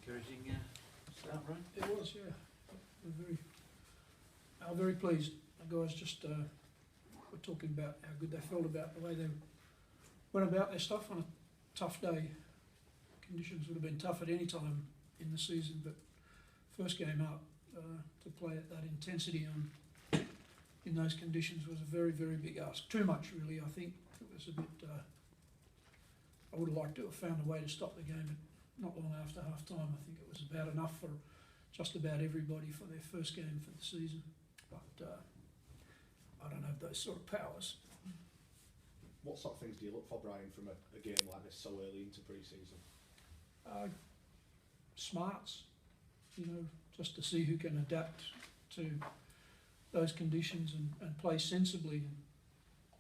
encouraging start, right? It was, yeah. We're very pleased. The guys just were talking about how good they felt about the way they went about their stuff on a tough day. Conditions would have been tough at any time in the season, but first game up to play at that intensity in those conditions was a very, very big ask. Too much, really. I think it was a bit. I would have liked to have found a way to stop the game, but not long after half time. I think it was about enough for just about everybody for their first game for the season. But I don't have those sort of powers. What sort of things do you look for, Brian, from a game like this so early into pre-season? Smarts, just to see who can adapt to those conditions and play sensibly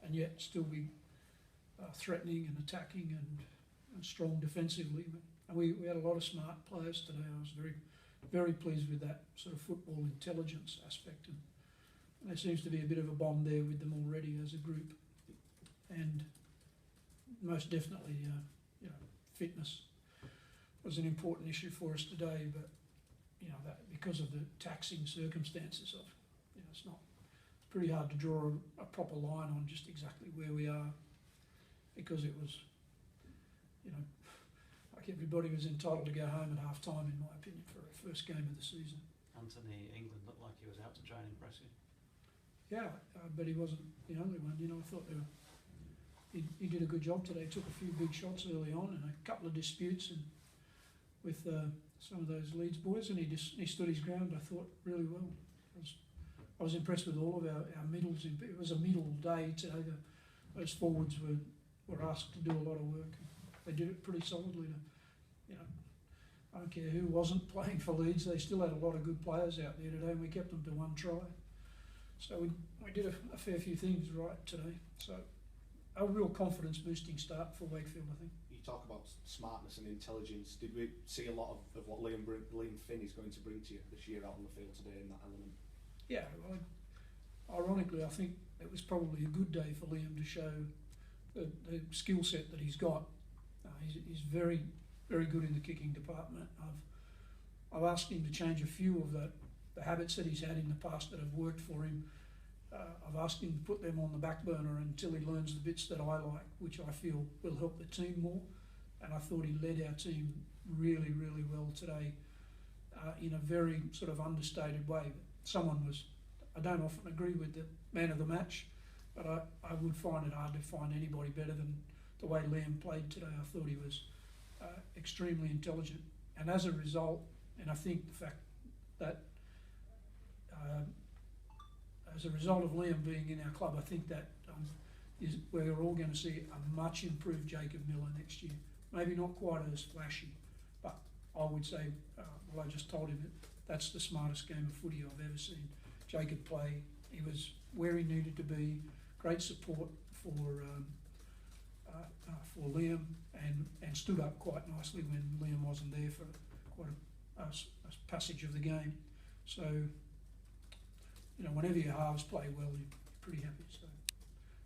and yet still be threatening and attacking and strong defensively. And we had a lot of smart players today. I was very, very pleased with that sort of football intelligence aspect. And there seems to be a bit of a bond there with them already as a group. And most definitely, fitness was an important issue for us today. But that because of the taxing circumstances of, it's pretty hard to draw a proper line on just exactly where we are, because it was, like everybody was entitled to go home at half time, in my opinion, for a first game of the season. Anthony England looked like he was out to try and impress you. Yeah, but he wasn't the only one. I thought he did a good job today. He took a few big shots early on and a couple of disputes with some of those Leeds boys, and he stood his ground, I thought, really well. I was impressed with all of our middles. It was a middle day today. Those forwards were asked to do a lot of work. They did it pretty solidly. I don't care who wasn't playing for Leeds, they still had a lot of good players out there today, and we kept them to one try. So we did a fair few things right today. So a real confidence boosting start for Wakefield, I think. You talk about smartness and intelligence. Did we see a lot of what Liam Finn is going to bring to you this year out on the field today in that element? Yeah, well, ironically, I think it was probably a good day for Liam to show the skill set that he's got. He's very, very good in the kicking department. I've asked him to change a few of the habits that he's had in the past that have worked for him. I've asked him to put them on the back burner until he learns the bits that I like, which I feel will help the team more. And I thought he led our team really, really well today in a very sort of understated way. I don't often agree with the man of the match, but I would find it hard to find anybody better than the way Liam played today. I thought he was extremely intelligent. And as a result, and I think the fact that as a result of Liam being in our club, I think that we're all going to see a much improved Jacob Miller next year. Maybe not quite as flashy, but I would say, I just told him that's the smartest game of footy I've ever seen Jacob play. He was where he needed to be. Great support for Liam, and stood up quite nicely when Liam wasn't there for quite a passage of the game. So, whenever your halves play well, you're pretty happy. So,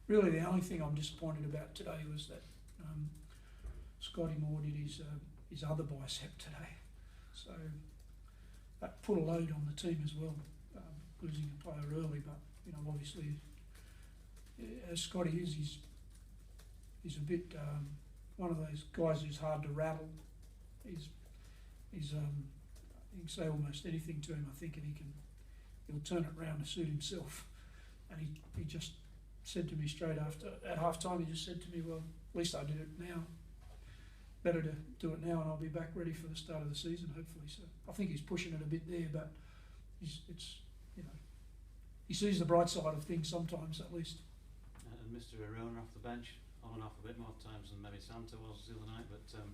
really, the only thing I'm disappointed about today was that Scotty Moore did his other bicep today. So that put a load on the team as well, losing a player early. But obviously, as Scotty is, he's a bit one of those guys who's hard to rattle. He's you can say almost anything to him, I think, and he'll turn it round to suit himself. And he just said to me straight after, at half time, he just said to me, well, at least I did it now. Better to do it now, and I'll be back ready for the start of the season, hopefully. So I think he's pushing it a bit there, but he sees the bright side of things sometimes, at least. And Mr. Arona off the bench, on and off a bit more times than maybe Santa was the other night, but it's a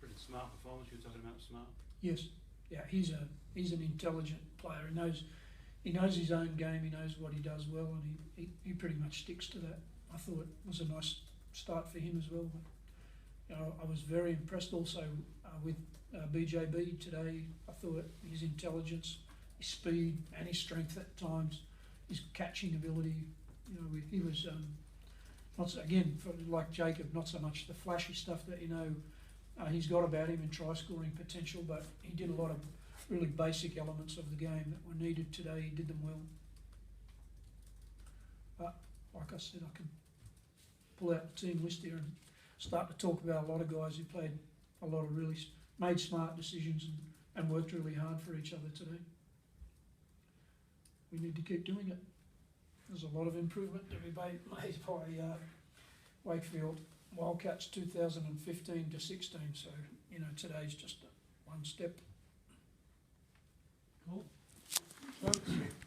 pretty smart performance. You were talking about smart. Yes, yeah, he's an intelligent player. He knows his own game. He knows what he does well, and he pretty much sticks to that. I thought it was a nice start for him as well. But, I was very impressed also with BJB today. I thought his intelligence, his speed, and his strength at times, his catching ability. He was not so, again, like Jacob, not so much the flashy stuff that He's got about him in try scoring potential, but he did a lot of really basic elements of the game that were needed today. He did them well. But like I said, I can pull out the team list here and start to talk about a lot of guys who played a lot of really made smart decisions and worked really hard for each other today. We need to keep doing it. There's a lot of improvement to be made by Wakefield Wildcats 2015 to 16. So today's just one step. Cool. Folks,